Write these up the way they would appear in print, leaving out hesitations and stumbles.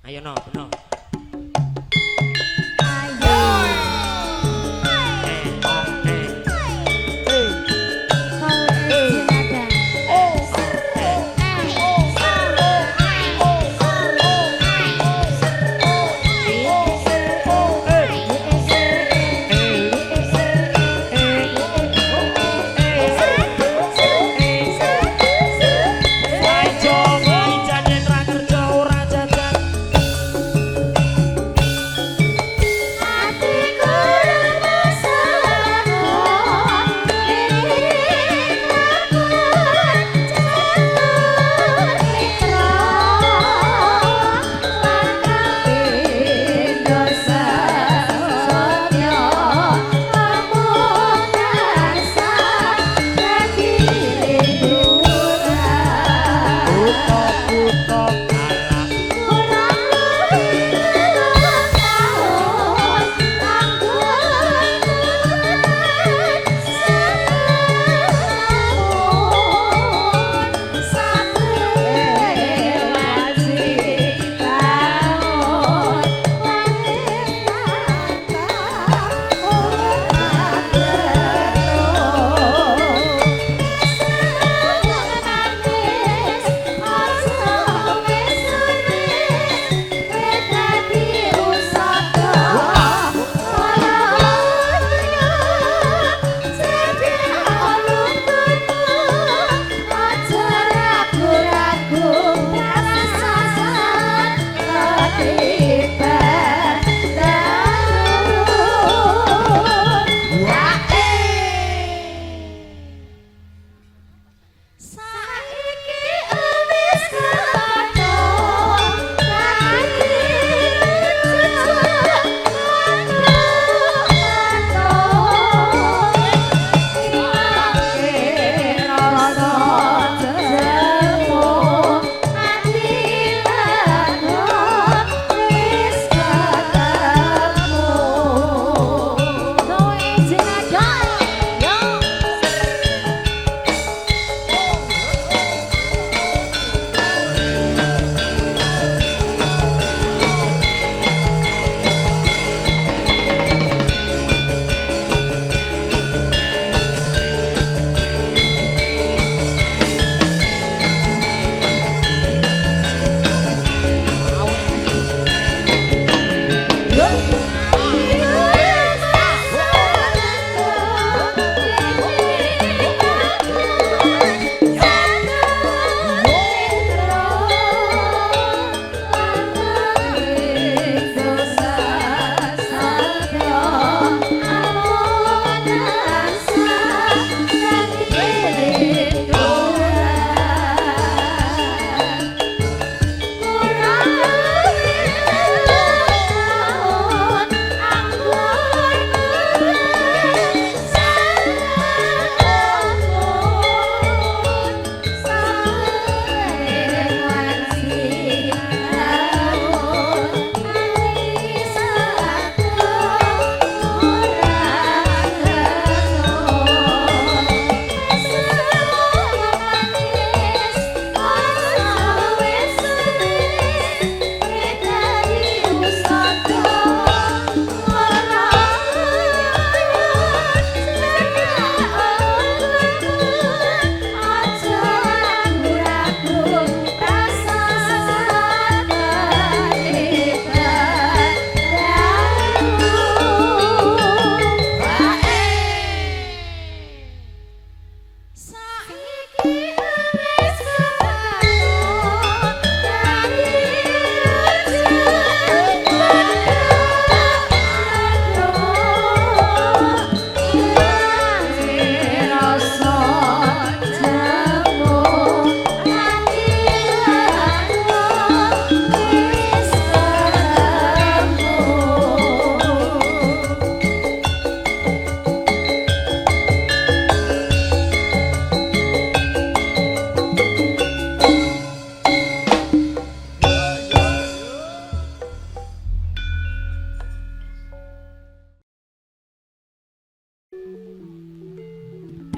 Ayo no, no.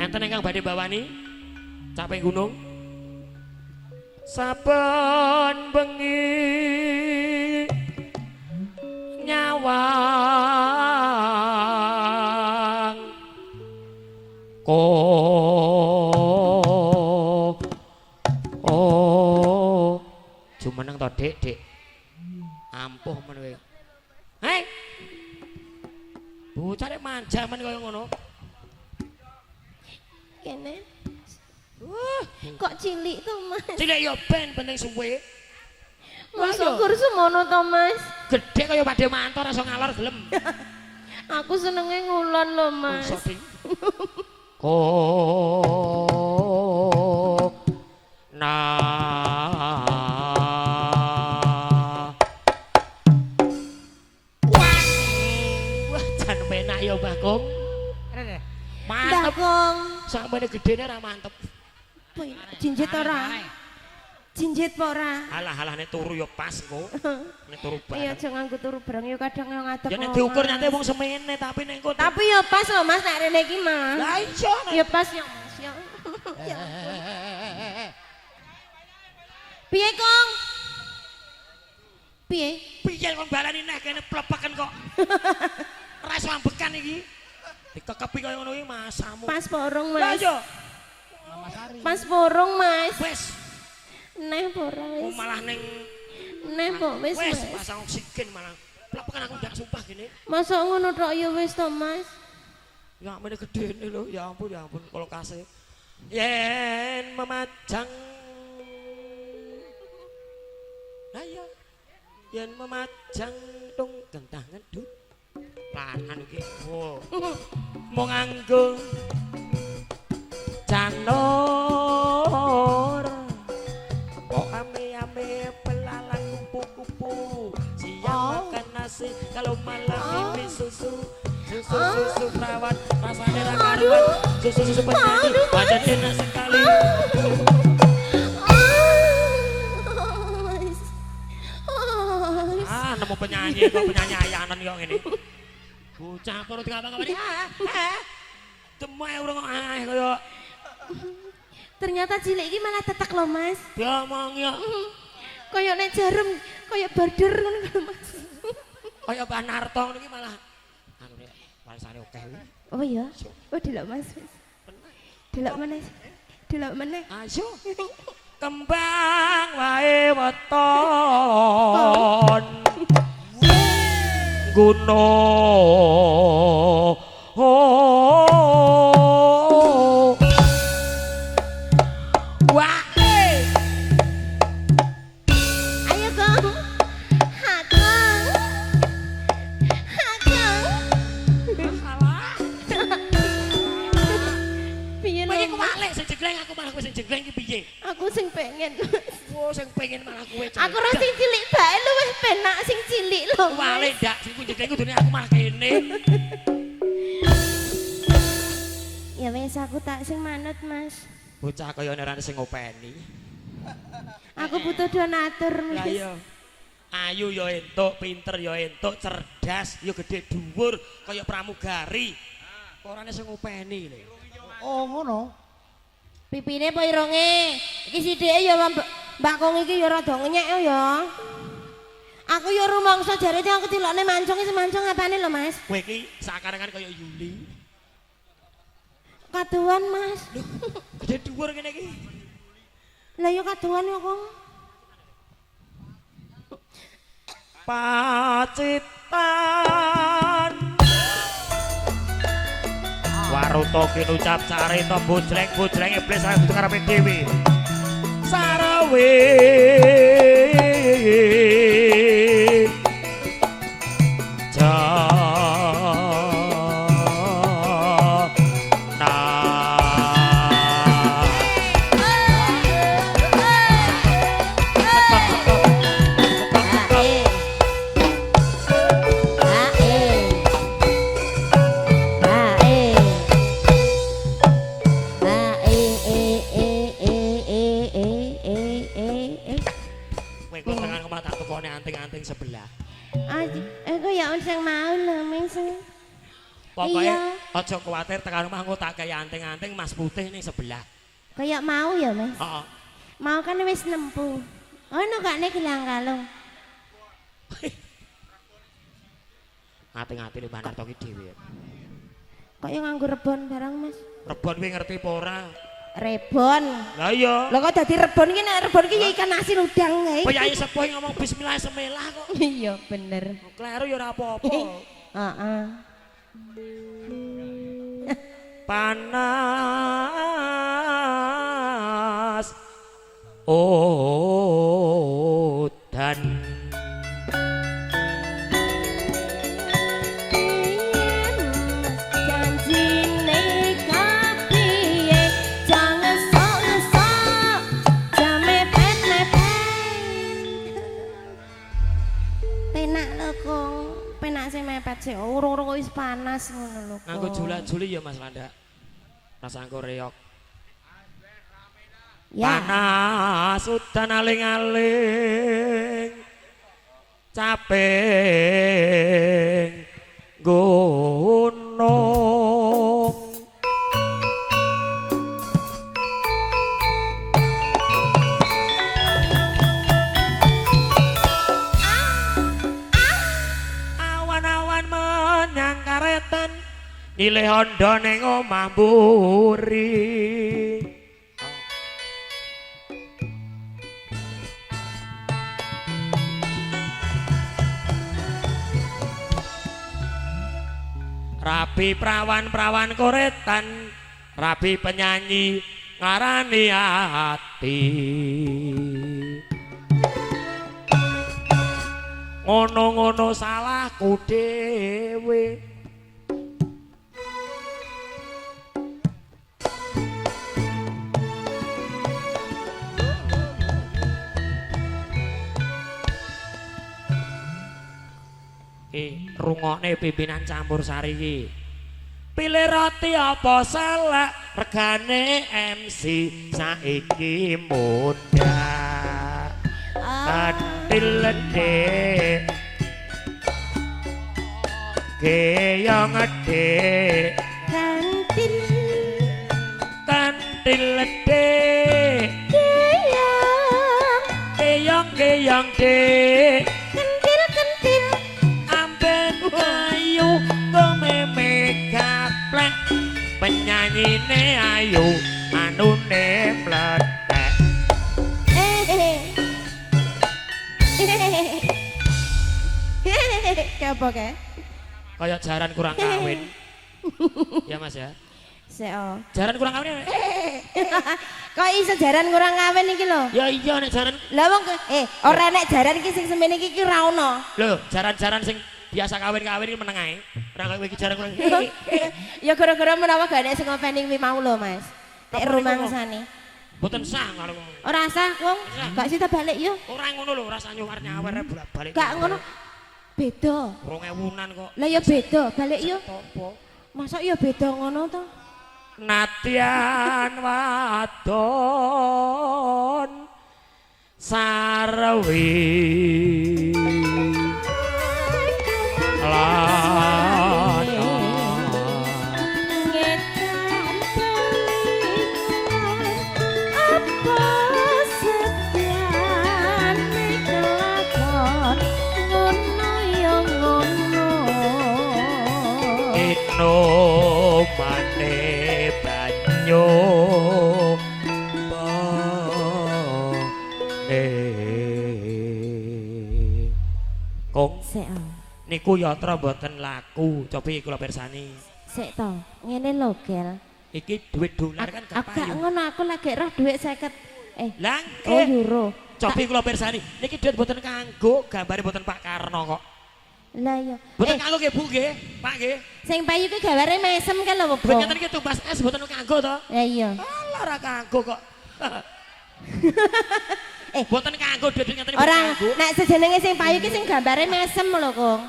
Enten ingkang badhe bawani capek gunung saben bengi seneng to, Dik, Dik. Ampuh men kowe. Hei. Bocah nek manja men kaya ngono. Kene. Kok cilik to, Mas? Cilik ya ben penting suwe. Masuk kursu mono to, Mas? Gedhe kaya Pakde Mantor iso ngalor gelem. Aku senenge ngulon lho, Mas. Na wah jan penak ya Mbah Kong. Mantep. Mbah Kong. Sampene gedene ra mantep. Jinjit ora? Jinjit apa ora? Alah nek turu ya pas engko. Nek turu bareng. Iya aja nganggo turu bareng ya kadang yo ngadeg. Ya nek diukur nyate wong semene tapi nek engko. Tapi ya pas lho Mas nek rene iki mah. Lah iya. Ya pas ya Mas ya. Piye Kong? Piye? Piye kok balani neh kene plepeken kok. Ora iso ambekan iki. Dikekepi kaya ngono iki masamu. Pas porong Lah Mas. iya. Pas porong Mas. Wes. Neh porong Oh wis. malah ning Neh kok wis wes Mas. pasang oksigen malah. Plepeken aku ndak sumpah gini. Masa ngono tok ya wis to Mas. Ya mene gedene lho, ya ampun kalau kasih. Yen memajang. Lah iya. Yen memajang tung gentang ngedut. Lanan iki. Oh. Mau nganggo janur. Kok ame-ame belalang kupu-kupu. Siang makan nasi kalau malam minum susu. Susu perawat rasanya ra karuan. Susu penyanyi badan enak sekali. Nemu penyanyi kok penyanyi ayanan kok ngene. Bocah perut ngapa-ngapa iki. Demai urung kok kaya Ternyata cilik iki malah tetek lho Mas. diomong ya. Kaya nek jarum, kaya border ngono lho Mas. Kaya Pak Narto ngono iki malah anu nek warisane akeh kuwi. Oh iya. Oh delok Mas. Delok meneh. Delok meneh. Ayo. Kembang wae weton. Gunung. Wah. Ayo Kong. Ha Kong. Ha Kong. Piye lho? Piye kok walik sing jegleng aku malah kowe sing jegleng iki piye? Aku sing pengen. Wo sing pengen malah kowe. Aku ora sing cilik bae luwih penak sing cilik lho. Walik ndak sing jegleng kudune aku malah kene. Ya wis aku tak sing manut Mas. Bocah kaya nerane sing ngopeni. Aku butuh donatur Lah Mas. iya. Ayu ya entuk, pinter ya entuk, cerdas, ya gedhe dhuwur kaya pramugari. Orane sing ngopeni lho. Oh ngono. Pipine apa ironge? Iki sithike ya Mbak Kong iki ya rada ngenyek ya. Aku ya rumangsa jarene aku tilokne mancung iki mancung apane lho Mas? Kowe iki sakarengan kaya Yuli. Kaduan Mas. Lho, gedhe dhuwur kene iki. Lah ya kaduan ya Kong. Pacitan Waruto kinucap carita bojreng iblis saya kudu karepe dhewe Sarawe anting-anting sebelah. Aku ya sing mau lho, Mas. Pokoknya aja kuwatir tekan omah engko tak kaya anting-anting Mas Putih ning sebelah. Kayak mau ya, Mas. Heeh. Mau kan wis nempuh. Ono gak nek ilang kalung. Ati-ati Mbah Narto ki dhewe. Kaya nganggo rebon barang, Mas. Rebon kuwi ngerti apa ora? Rebon. Lah iya. Lho kok dadi rebon iki nek rebon iki ya ikan asin udang kae. Piyai sepuh ngomong bismillah semelah kok. Iya bener. Kleru ya ora apa-apa. Heeh. Panas udan janjine kapiye jangan sok-sok jamepet-mepet penak lho Kong penak sing mepet sih urung-urung wis panas ngono lho Kong nganggo jula-juli ya Mas Landa. Rasa angko reok. ya Panas udan aling-aling caping gunung awan-awan menyang karetan nilai hondo ning omah mburi. Rabi prawan-prawan koretan, rabi penyanyi ngarani ati. Ngono-ngono salahku dhewe. Rungokne pimpinan campur sari iki. Pilih roti apa selak regane MC saiki muda. Kantil ledek Geyong ledek kantil Kantil ledek geyong Geyong dek kentil Amben kayu Gomeme gaplek Penyanyine ayu Anune mledek Apa ke? Kayak jaran kurang kawin. Ya Mas ya. Seo. Jaran kurang kawin. Kok iso jaran kurang kawin iki lho? Ya iya nek jaran. Lah wong ora nek jaran iki sing semene iki ora ono. Lho, jaran-jaran sing biasa kawin-kawin iki meneng ae. Ora kaya iki jaran kurang. Ya gara-gara menawa gak nek sing ngopeni kuwi mau lho, Mas. Nek rumangsane. Mboten sah kalau Ora sah, Wong. Gak sida balik yo. ora ngono lho, rasa nyuwar-nyawer bolak-balik. Gak ngono. Beda. 2000-an kok. Lah ya beda, balik yo. Apa? Masa ya beda ngono to? Natyan wadon sarwi no mane banyo Kong Sik. niku yatra mboten laku cobi kula pirsani Sik to, ngene lho, Gel. iki duit dolar kan gak Agak payu ngono aku lagi roh dhuwit 50. Lah Oh euro. cobi kula pirsani niki duit mboten kanggo gambare mboten Pak Karno kok Lah iya. mboten kanggo nggih Bu nggih Pak nggih Sing payu ki gaware mesem kan lho, duit Bong. ngeten iki tumbas es mboten kanggo to Lah iya. alah ora kanggo kok mboten kanggo duit ngeten iki Ora kanggo nek sejenenge sing payu ki sing gambare mesem lho, Kong.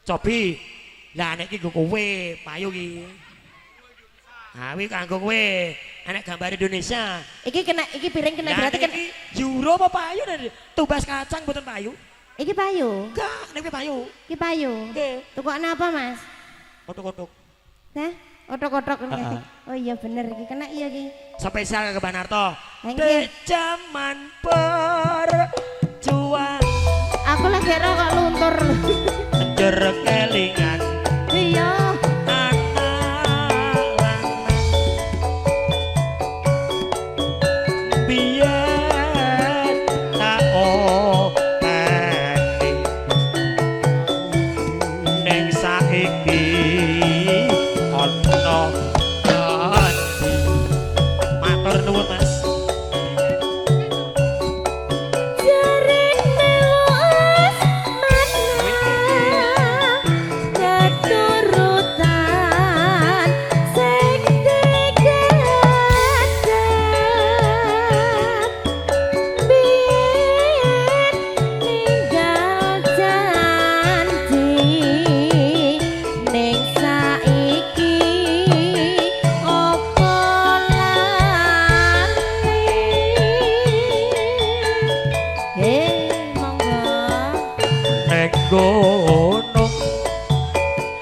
cobi lah nek iki nggo kowe payu ki ha kuwi kanggo kowe enek gambar Indonesia Iki piring kena berarti kan iki euro apa payu tumbas kacang mboten payu iki payu. enggak nek payu Iki payu. nggih Tukokne apa, Mas? kotok-kotok Hah? Otok-otok kan. Heeh. Oh iya bener iki kena iya iki. spesial ke Banarto Thank di you. zaman perjuangan Aku lagi roh kok luntur lho. njur kelingan Iya. anak Monggo. Nek gunung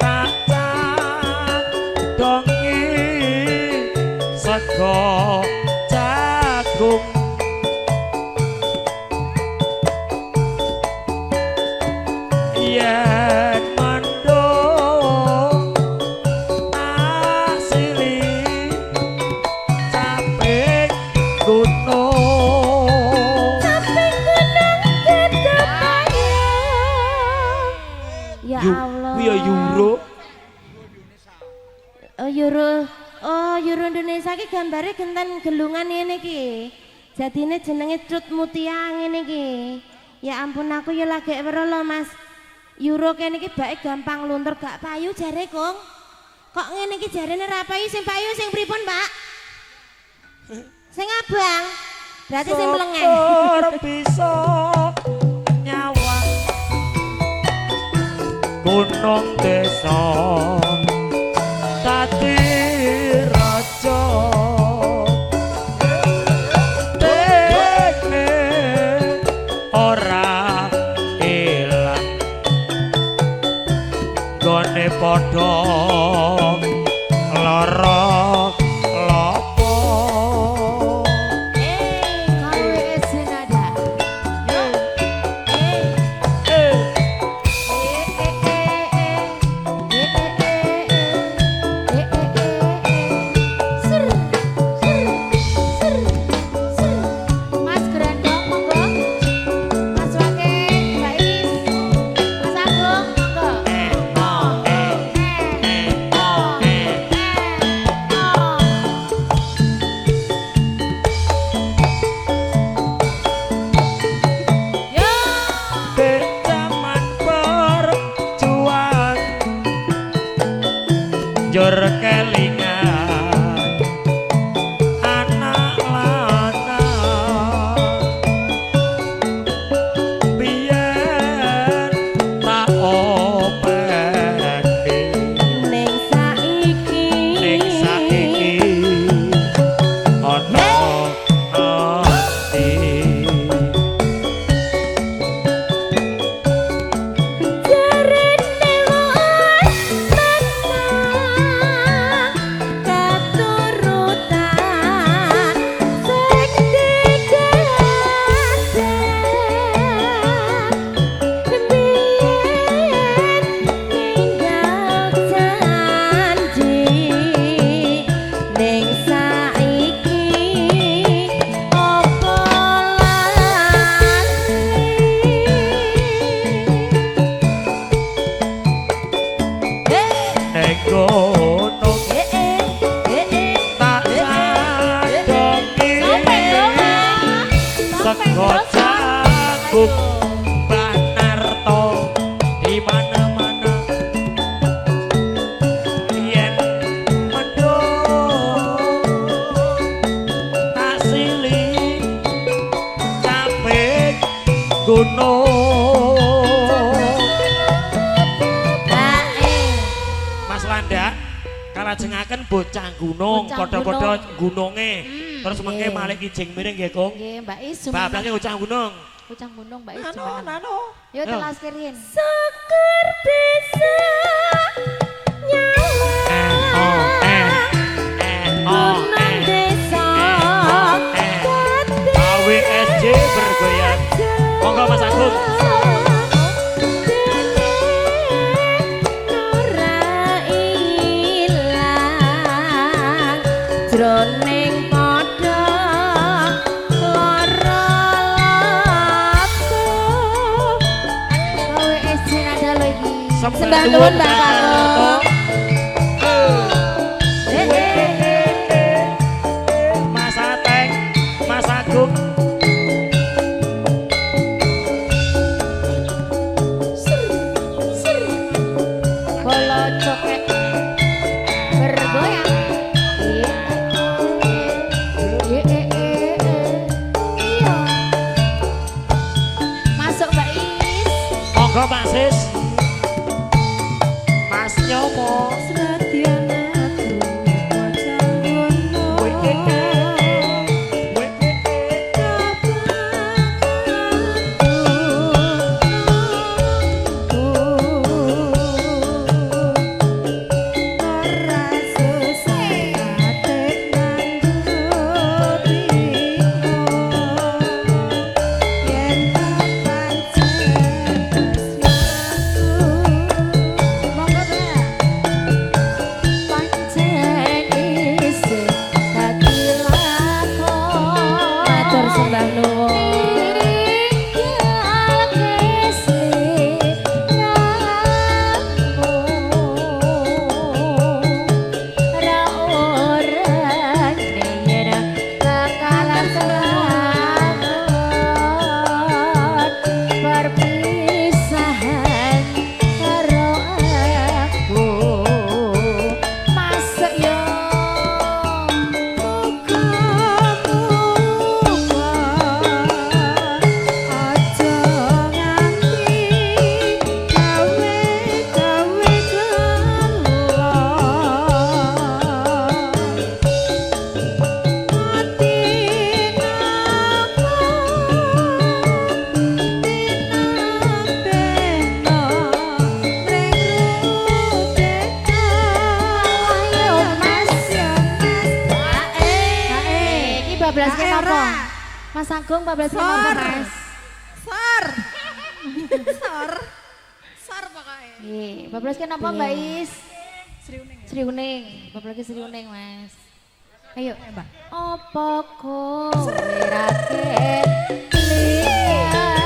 tacan dongi sego jagung yen mendung asili capek gunung Ya Yu- Allah. kuwi ya euro Oh Euro. Oh Euro Indonesia ki gambare genten gelungan ngene iki. Jadine jenenge Cut Mutia ngene iki. Ya ampun aku ya lagi weruh lho Mas. Euro kene iki bae gampang luntur gak payu jare Kong. Kok ngene iki jarene ra payu sing payu sing pripun, Pak? Sing abang. Berarti sing mlengeh. Syukur bisa nyawang gunung desa dadi raja dene ora ilang gone padha lara lopo Kowe senada. Yo. Mas Grandong monggo. Mas Wake, Mbak Is, Mas Agung monggo. Yo. Zaman berjuang jur kelingan anak lanang biyen tak openi Ning saiki. ning saiki ana ati Jarene wis menang katurutan sing digaten biyen ninggal janji ning saiki apa lali ning gunung tak sadongi sego jagung banarto di mana-mana yen mendung asili capek gunung Mas Landa kalajengaken bocah gunung Bocah padha-padha gunung. gununge terus mengke nggih. malih kijing miring nggih Kong Nggih, Mbak Is bablake bocah gunung Bocah gunung Mbak Is nano jumeneng. nano Yo Yo. telas kirin. Syukur bisa nyawang gunung desa AWSJ bergoyang monggo Mas Agung jroning padha lara laku Kowe es nada lho iki. Sembah nuwun Mbak Kakung. Mas Ateng Mas Agung Bolo cokek bergoyang. Iya. Masuk Mbak Is. monggo Pak Sis Mas Agung bablasnya apa Mas? Sor. Sor. Sor pokoknya. Nggih, bablasnya apa Mbak Is? Sri Uning. Sri Uning, bablasnya Sri Uning Mas. Ayo. Mbak. Apa kowe raket liyan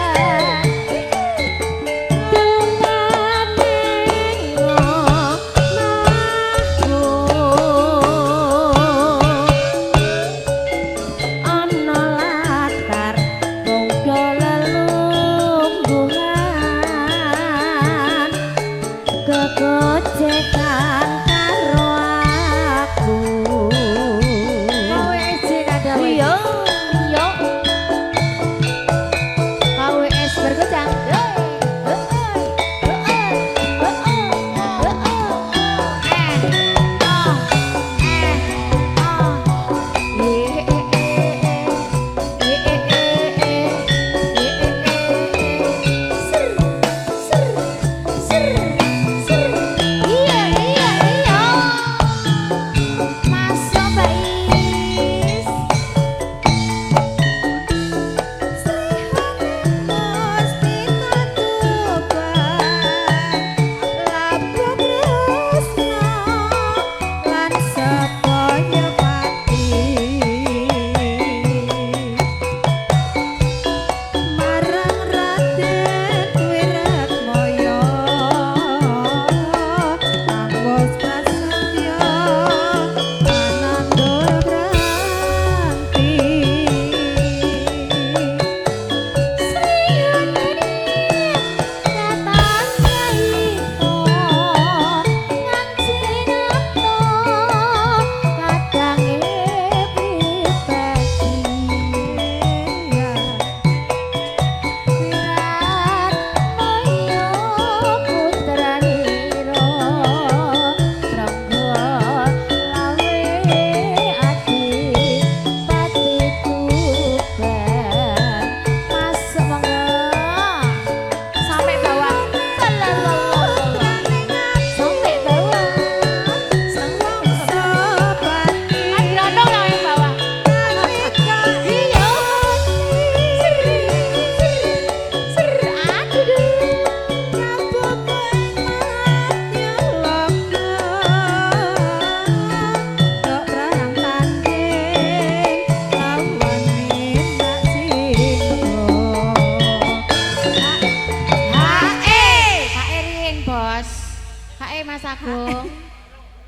Mas Agung.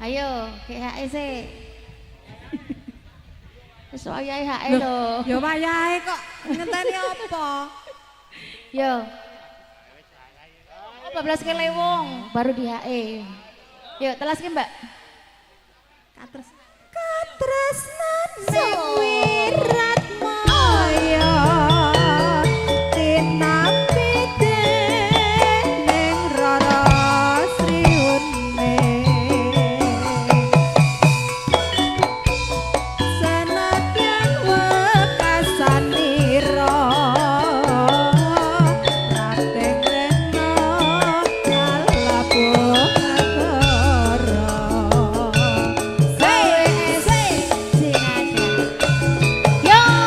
Ayo, GHE sih. Wis wayahe HE lho. Ya wayahe kok ngenteni apa? Yo. Oh, 12 ke lewong baru di HE. Yuk, telaske Mbak. Katres. Katresnan sing wirat maya. Yo.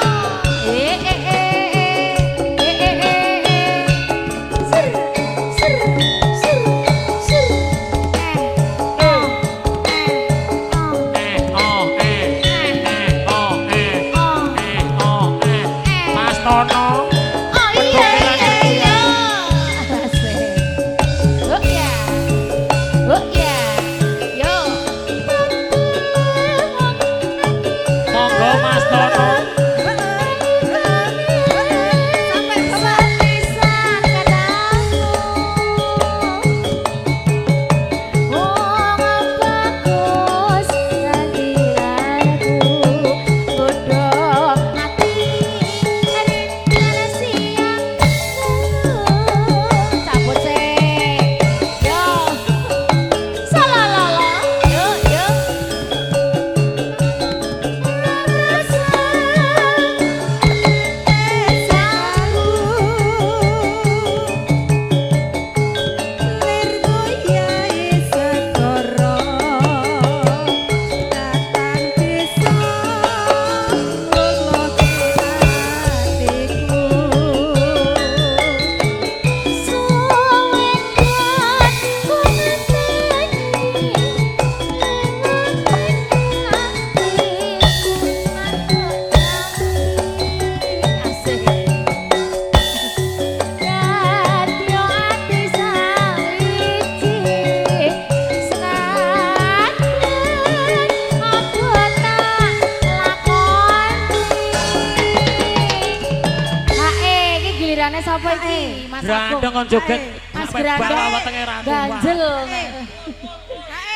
Tangane sapa iki? Mas Agung. Grandong kon joget. Mas sampai Grandong. bawah wetenge ratu. Ganjel. Hae.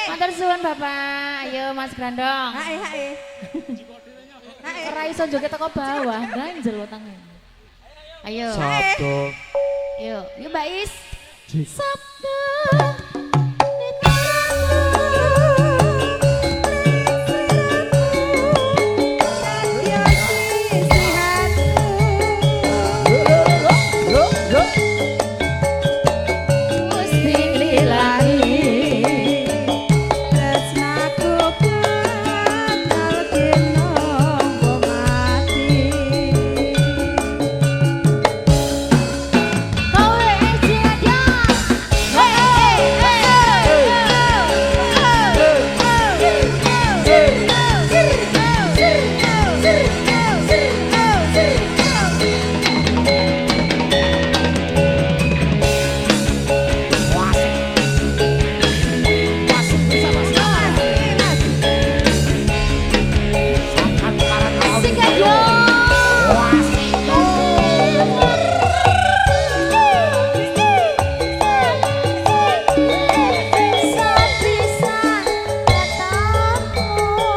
Matur suwun Bapak. Ayo Mas Grandong. Hae hae. Hae. Ora iso joget teko bawah, ganjel wetenge. Ayo. Sabdo. Yuk, yuk Mbak Is. Sabda.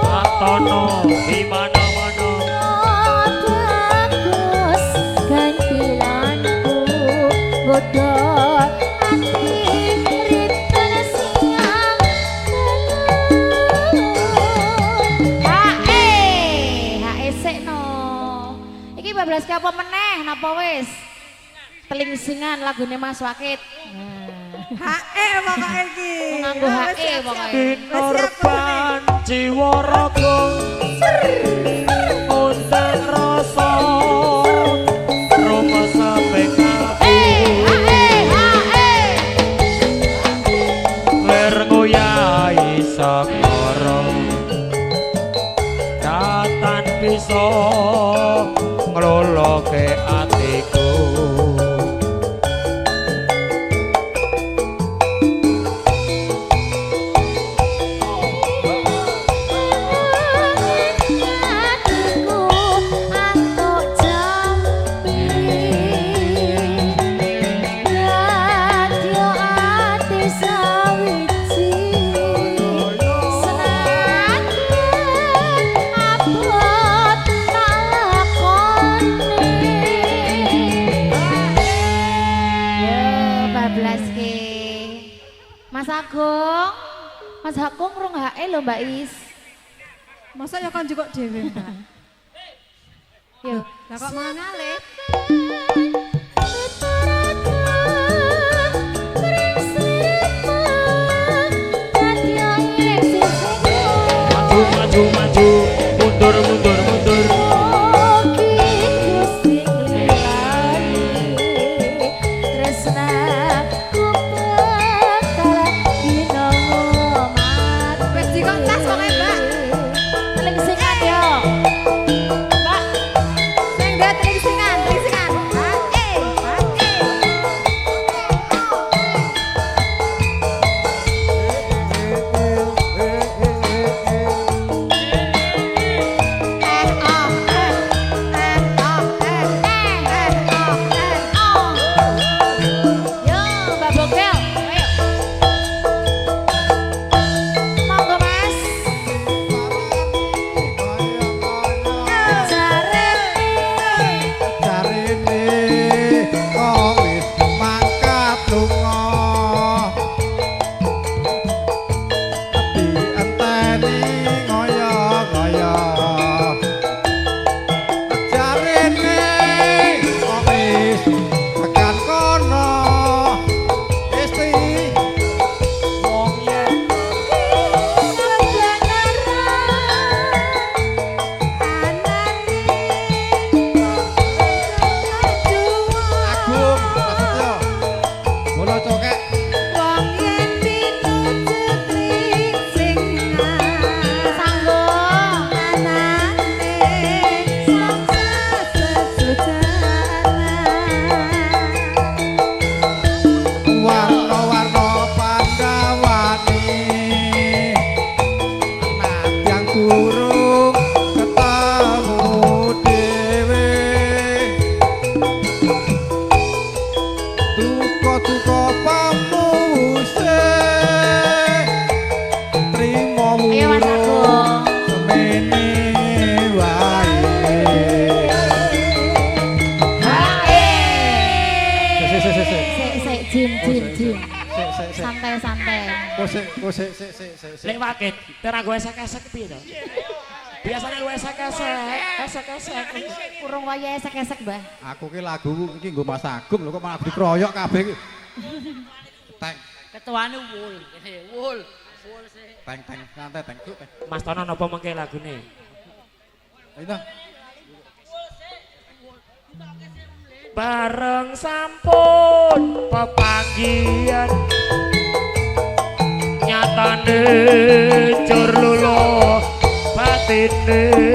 Atono di mana-mana. Bagus gantilanku godol ati ritana siang hae sekno iki bablas ke apa meneh napa wis telingsingan lagune Mas Wakit Hae pokoke iki. nganggo hae pokoke Dinorban jiwa raga. Undang rasa. Roma sampai ler ngoyahi sakara. Katan bisa ngloloke atiku. Mas Agung rung hae lho Mbak Is. Masa ya kan juga dhewe, Mbak. Yo, Lah kok malah ngalih? Maju maju maju, mundur mundur mundur. Wis dikok tas pokoke, Mbak. Sing dia telingsingan. Jin. Sik. Santai. Sik. Lek wakit, terang gue esek-esek piye to? Biasanya lu esek-esek. Kurang waya esek-esek, Mbah. Aku ki lagu iki nggo Mas Agung lho kok malah dikeroyok kabeh iki. Teng. Ketuane wul. Wul sih. Teng santai teng. Mas Tono napa mengke lagune? Ayo. Bareng sampun pepanggian nyatane jur luluh batine